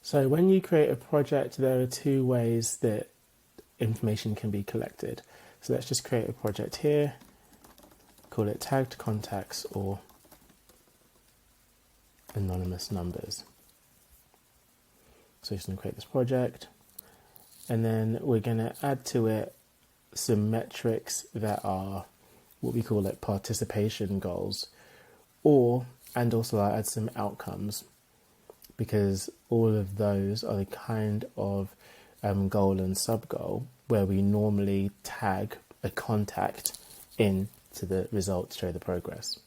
So when you create a project, there are two ways that information can be collected. So let's just create a project here, call it tagged contacts or anonymous numbers. So just going to create this project, and then we're going to add to it some metrics that are what we call it participation goals, and also I'll add some outcomes, because all of those are the kind of goal and sub-goal where we normally tag a contact in to the result to show the progress.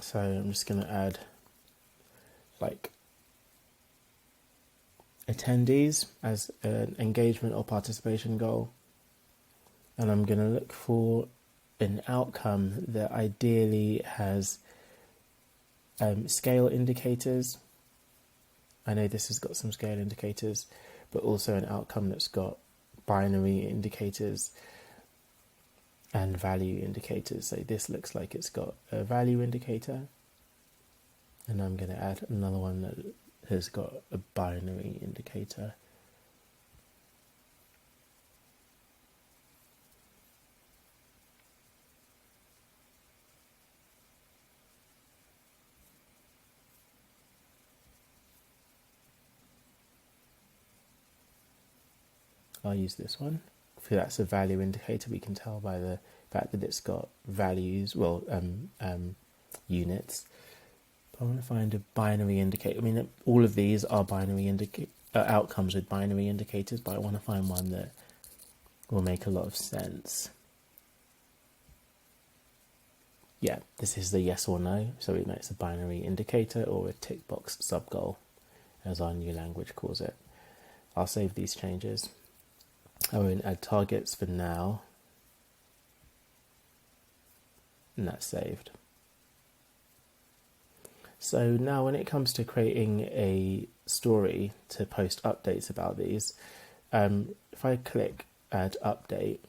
So I'm just going to add like attendees as an engagement or participation goal, and I'm going to look for an outcome that ideally has scale indicators. I know this has got some scale indicators, but also an outcome that's got binary indicators and value indicators. So this looks like it's got a value indicator, and I'm going to add another one that has got a binary indicator. I'll use this one. If that's a value indicator, we can tell by the fact that it's got values, units. But I want to find a binary indicator. I mean, all of these are binary outcomes with binary indicators, but I want to find one that will make a lot of sense. Yeah, this is the yes or no, so we know it's a binary indicator or a tick box sub-goal, as our new language calls it. I'll save these changes. I won't add targets for now, and that's saved. So now when it comes to creating a story to post updates about these, if I click add update,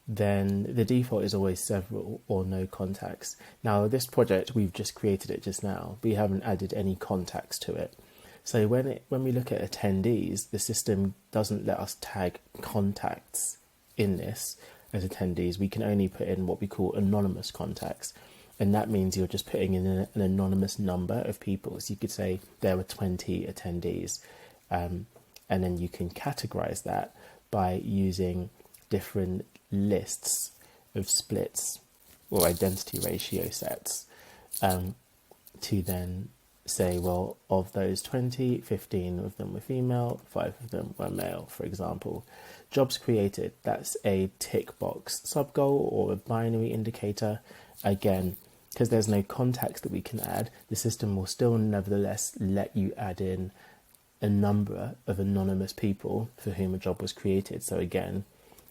then the default is always several or no contacts. Now this project, we've just created it just now. We haven't added any contacts to it. So when we look at attendees, the system doesn't let us tag contacts in this as attendees. We can only put in what we call anonymous contacts. And that means you're just putting in an anonymous number of people. So you could say there were 20 attendees. And then you can categorize that by using different lists of splits or identity ratio sets to then say, well, of those 20, 15 of them were female, 5 of them were male, for example. Jobs created, that's a tick box sub-goal or a binary indicator. Again, because there's no context that we can add, the system will still nevertheless let you add in a number of anonymous people for whom a job was created. So again,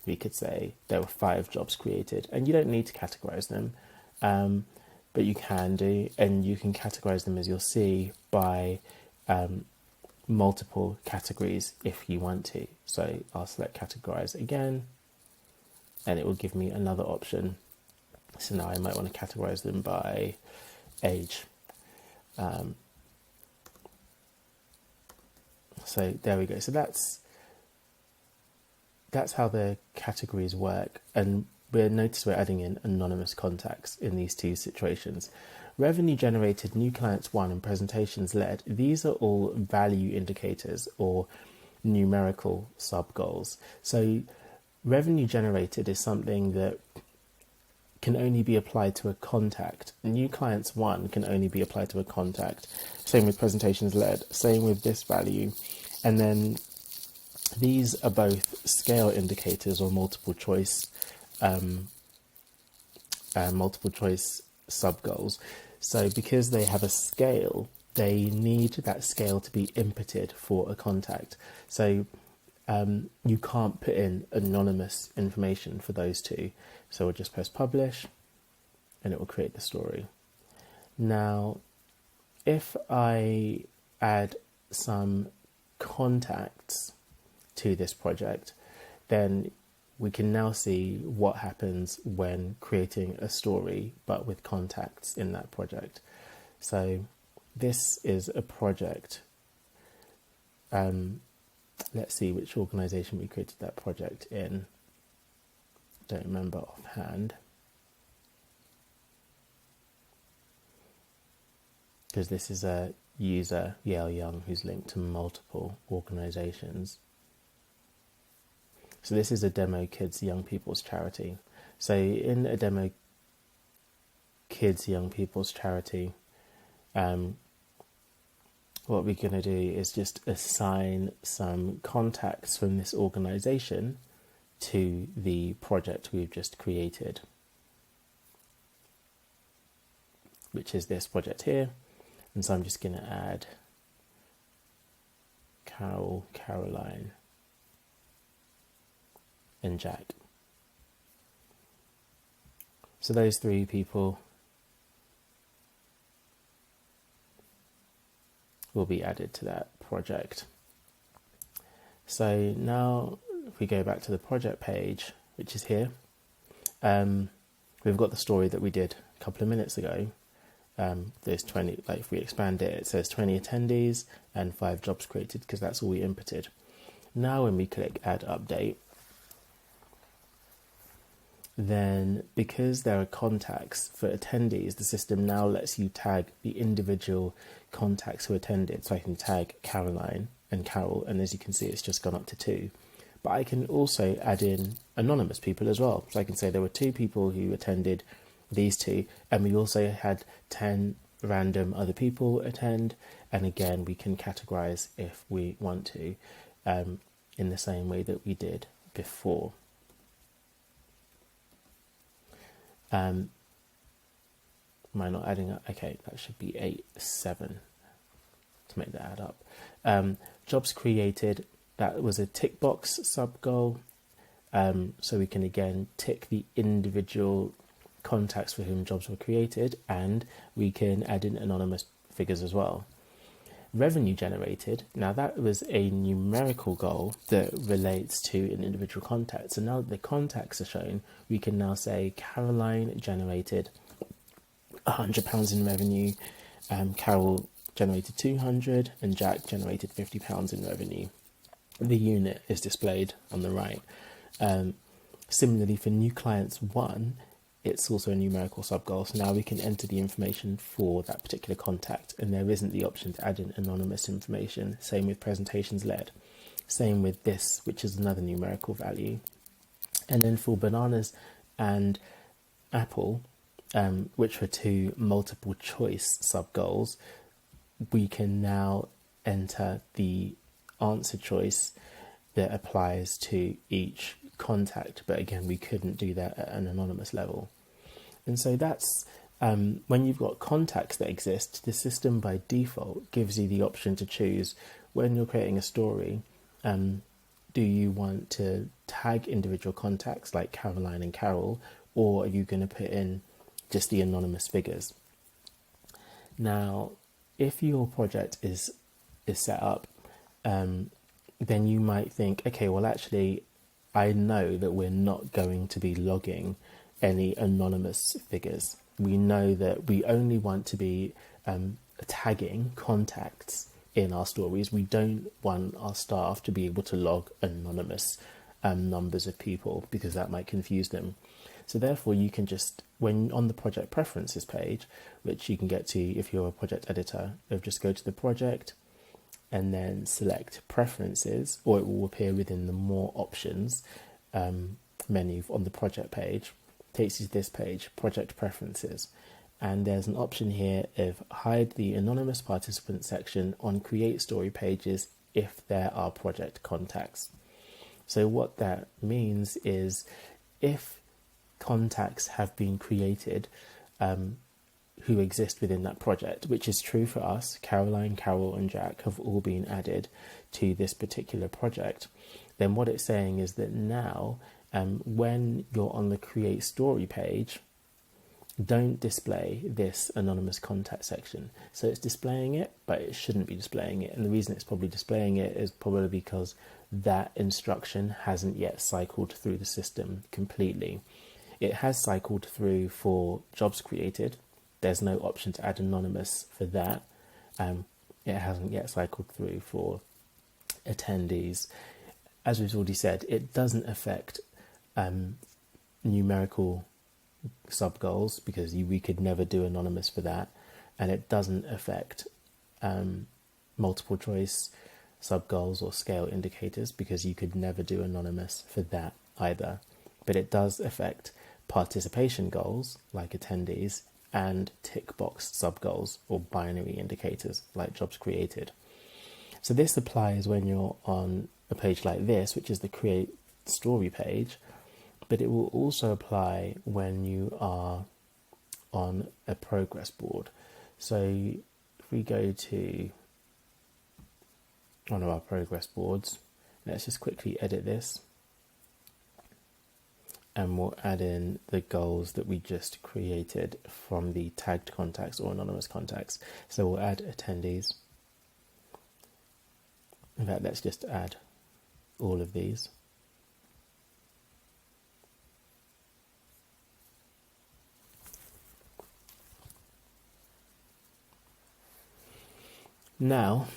we could say there were 5 jobs created, and you don't need to categorize them. But you can do, and you can categorize them, as you'll see, by multiple categories if you want to. So I'll select categorize again, and it will give me another option. So now I might want to categorize them by age. So there we go. So that's how the categories work, and notice we're adding in anonymous contacts in these two situations. Revenue generated, new clients won, and presentations led. These are all value indicators or numerical sub-goals. So revenue generated is something that can only be applied to a contact. New clients won can only be applied to a contact. Same with presentations led, same with this value. And then these are both scale indicators or multiple choice sub-goals. So because they have a scale, they need that scale to be inputted for a contact. So you can't put in anonymous information for those two. So we'll just press publish, and it will create the story. Now, if I add some contacts to this project, then we can now see what happens when creating a story, but with contacts in that project. So this is a project. Let's see which organisation we created that project in. Don't remember offhand. Because this is a user, Yale Young, who's linked to multiple organisations. So this is a Demo Kids Young People's charity. So in a Demo Kids Young People's charity, what we're going to do is just assign some contacts from this organisation to the project we've just created, which is this project here. And so I'm just going to add Carol, Caroline, and Jack. So those three people will be added to that project. So now if we go back to the project page, which is here, we've got the story that we did a couple of minutes ago. There's 20, like if we expand it, it says 20 attendees and 5 jobs created, because that's all we inputted. Now when we click add update, then because there are contacts for attendees, the system now lets you tag the individual contacts who attended. So I can tag Caroline and Carol, and as you can see, it's just gone up to 2. But I can also add in anonymous people as well. So I can say there were 2 people who attended these 2, and we also had 10 random other people attend. And again, we can categorize if we want to, in the same way that we did before. Am I not adding up? Okay, that should be 8, 7 to make that add up. Jobs created, that was a tick box sub goal. So we can again tick the individual contacts for whom jobs were created, and we can add in anonymous figures as well. Revenue generated, now that was a numerical goal that relates to an individual contact. So now that the contacts are shown, we can now say Caroline generated £100 in revenue, Carol generated 200, and Jack generated £50 in revenue. The unit is displayed on the right. Similarly, for new clients 1, it's also a numerical sub-goal. So now we can enter the information for that particular contact, and there isn't the option to add in anonymous information. Same with presentations led. Same with this, which is another numerical value. And then for bananas and apple, which were 2 multiple choice sub-goals, we can now enter the answer choice that applies to each contact, but again, we couldn't do that at an anonymous level. And so that's when you've got contacts that exist, the system by default gives you the option to choose when you're creating a story. Do you want to tag individual contacts like Caroline and Carol, or are you going to put in just the anonymous figures? Now, if your project is set up, then you might think, okay, well, actually, I know that we're not going to be logging any anonymous figures. We know that we only want to be tagging contacts in our stories. We don't want our staff to be able to log anonymous numbers of people, because that might confuse them. So therefore, you can just, when on the project preferences page, which you can get to if you're a project editor, you'll just go to the project and then select preferences, or it will appear within the more options menu on the project page. It takes you to this page, project preferences, and there's an option here of hide the anonymous participant section on create story pages if there are project contacts. So what that means is if contacts have been created who exist within that project, which is true for us, Caroline, Carol and Jack have all been added to this particular project, then what it's saying is that now when you're on the create story page, don't display this anonymous contact section. So it's displaying it, but it shouldn't be displaying it. And the reason it's probably displaying it is probably because that instruction hasn't yet cycled through the system completely. It has cycled through for jobs created. There's no option to add anonymous for that. It hasn't yet cycled through for attendees. As we've already said, it doesn't affect numerical sub goals because we could never do anonymous for that, and it doesn't affect multiple choice sub goals or scale indicators because you could never do anonymous for that either. But it does affect participation goals like attendees and tick box sub goals or binary indicators like jobs created. So this applies when you're on a page like this, which is the create story page, but it will also apply when you are on a progress board. So if we go to one of our progress boards, let's just quickly edit this, and we'll add in the goals that we just created from the tagged contacts or anonymous contacts. So we'll add attendees. In fact, let's just add all of these. Now,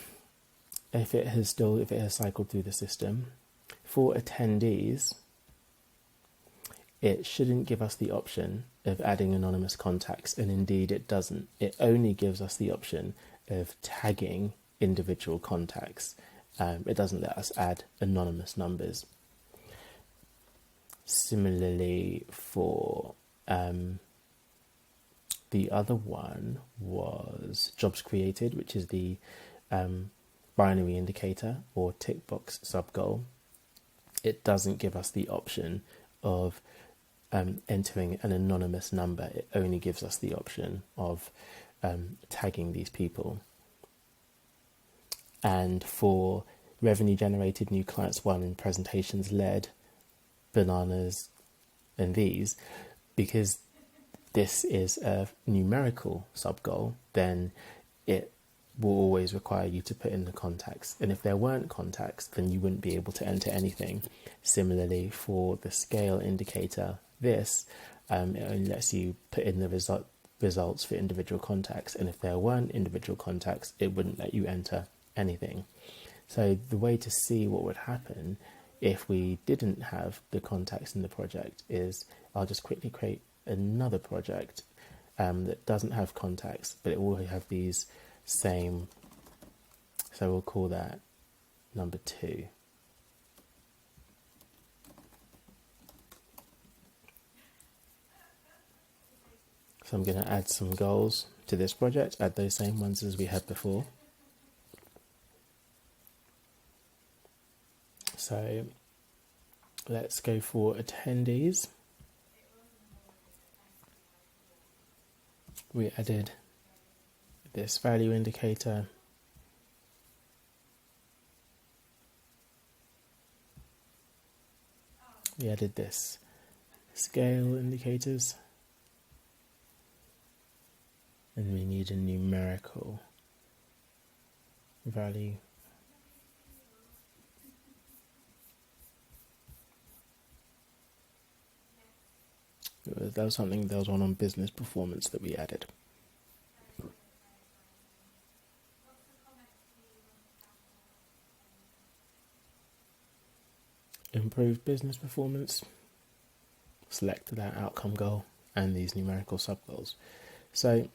if it has cycled through the system, for attendees, it shouldn't give us the option of adding anonymous contacts, and indeed it doesn't. It only gives us the option of tagging individual contacts. It doesn't let us add anonymous numbers. Similarly, for the other one was jobs created, which is the binary indicator or tick box sub goal. It doesn't give us the option of entering an anonymous number. It only gives us the option of tagging these people. And for revenue generated, new clients won, and presentations led, bananas, and these, because this is a numerical sub goal, then it will always require you to put in the contacts. And if there weren't contacts, then you wouldn't be able to enter anything. Similarly, for the scale indicator, this, it only lets you put in the results for individual contacts. And if there weren't individual contacts, it wouldn't let you enter anything. So the way to see what would happen if we didn't have the contacts in the project is, I'll just quickly create another project that doesn't have contacts, but it will have these same, so we'll call that number 2. So I'm going to add some goals to this project, add those same ones as we had before. So let's go for attendees. We added this value indicator. We added this scale indicators. And we need a numerical value. There was one on business performance that we added. Improve business performance. Select that outcome goal and these numerical sub goals. So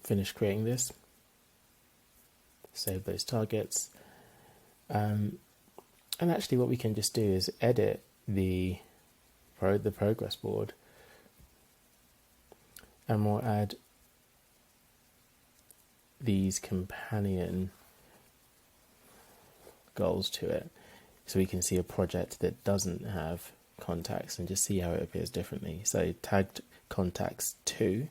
finish creating this. Save those targets. And actually what we can just do is edit the progress board, and we'll add these companion goals to it, so we can see a project that doesn't have contacts and just see how it appears differently. So tagged contacts 2,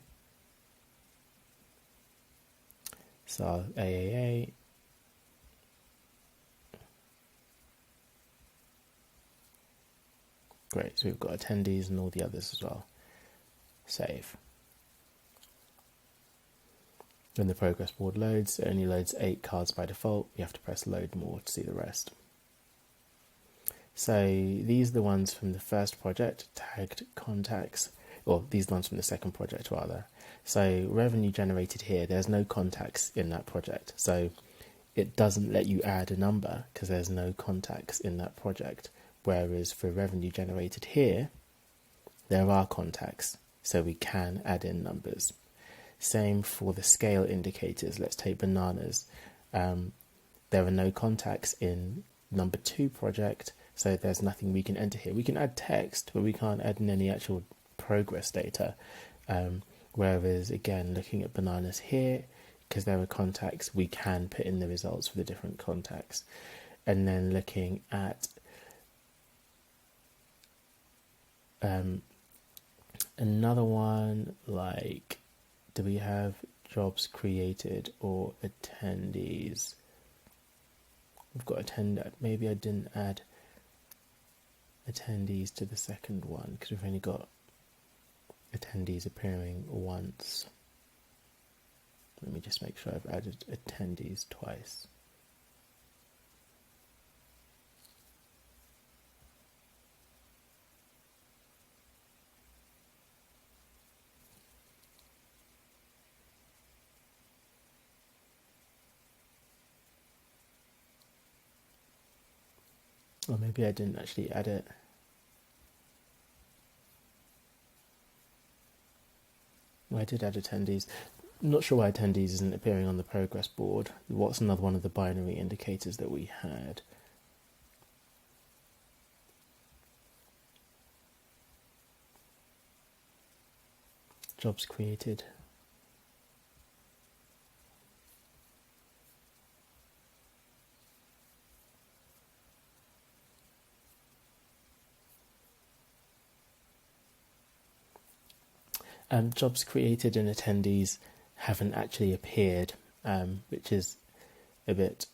so AAA, great, so we've got attendees and all the others as well. Save. When the progress board loads, it only loads 8 cards by default. You have to press load more to see the rest. So these are the ones from the first project, tagged contacts. or these ones from the second project rather. So revenue generated here, there's no contacts in that project. So it doesn't let you add a number because there's no contacts in that project. Whereas for revenue generated here, there are contacts, so we can add in numbers. Same for the scale indicators. Let's take bananas. There are no contacts in number 2 project, so there's nothing we can enter here. We can add text, but we can't add in any actual progress data. Whereas, again, looking at bananas here, because there are contacts, we can put in the results for the different contacts. And then looking at another one, like, do we have jobs created or attendees? We've got maybe I didn't add attendees to the second one because we've only got attendees appearing once. Let me just make sure I've added attendees twice. Or maybe I didn't actually add it. Well, I did add attendees. I'm not sure why attendees isn't appearing on the progress board. What's another one of the binary indicators that we had? Jobs created. Jobs created and attendees haven't actually appeared, which is a bit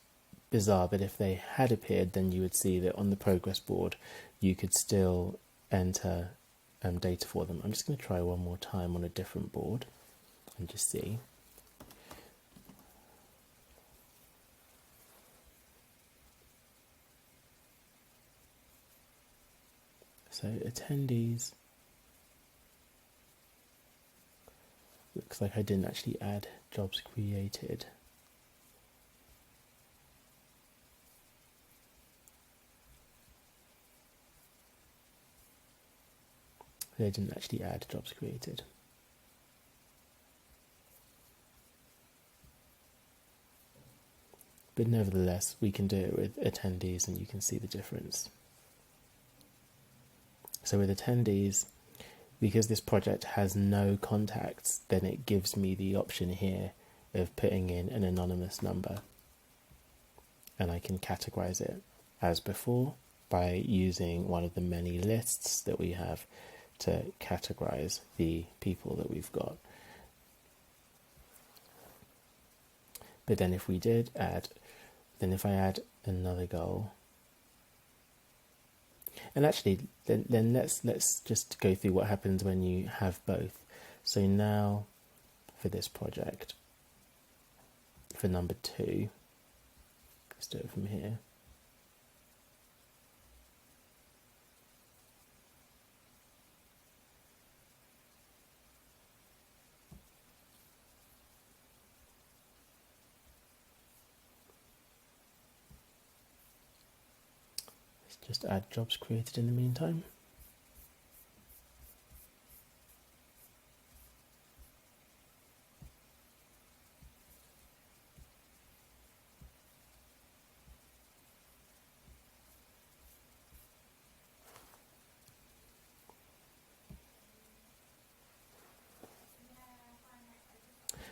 bizarre, but if they had appeared, then you would see that on the progress board you could still enter data for them. I'm just going to try one more time on a different board and just see. So attendees, looks like I didn't actually add jobs created. They didn't actually add jobs created. But nevertheless, we can do it with attendees and you can see the difference. So with attendees, because this project has no contacts, then it gives me the option here of putting in an anonymous number. And I can categorize it as before by using one of the many lists that we have to categorize the people that we've got. But then if we did add, then if I add another goal, and actually then let's just go through what happens when you have both. So now for this project, for number 2, let's do it from here. Just add jobs created in the meantime.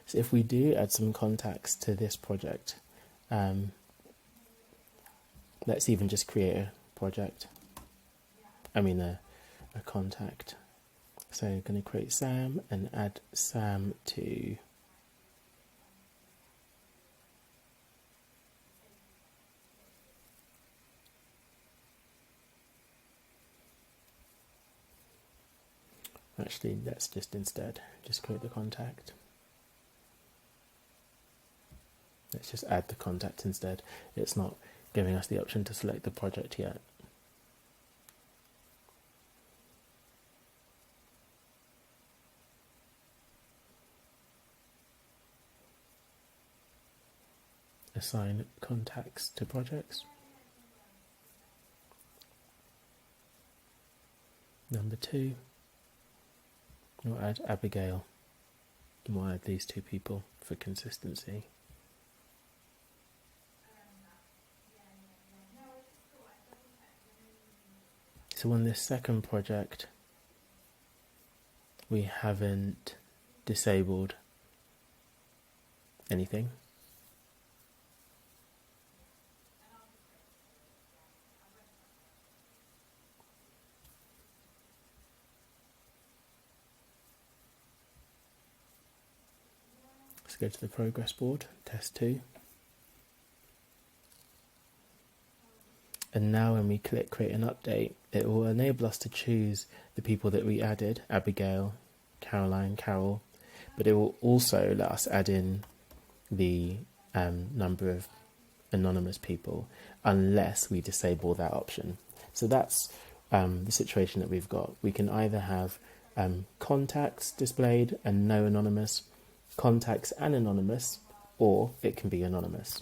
So if we do add some contacts to this project, let's even just create a project. A contact. So I'm going to create Sam and add Sam to actually let's just instead just create the contact. Let's just add the contact instead. It's not giving us the option to select the project yet. assign contacts to projects. Number 2, we'll add Abigail. We'll add these 2 people for consistency. So on this second project, we haven't disabled anything. Let's go to the progress board, test 2. And now when we click create an update, it will enable us to choose the people that we added, Abigail, Caroline, Carol, but it will also let us add in the number of anonymous people unless we disable that option. So that's the situation that we've got. We can either have contacts displayed and no anonymous, contacts and anonymous, or it can be anonymous.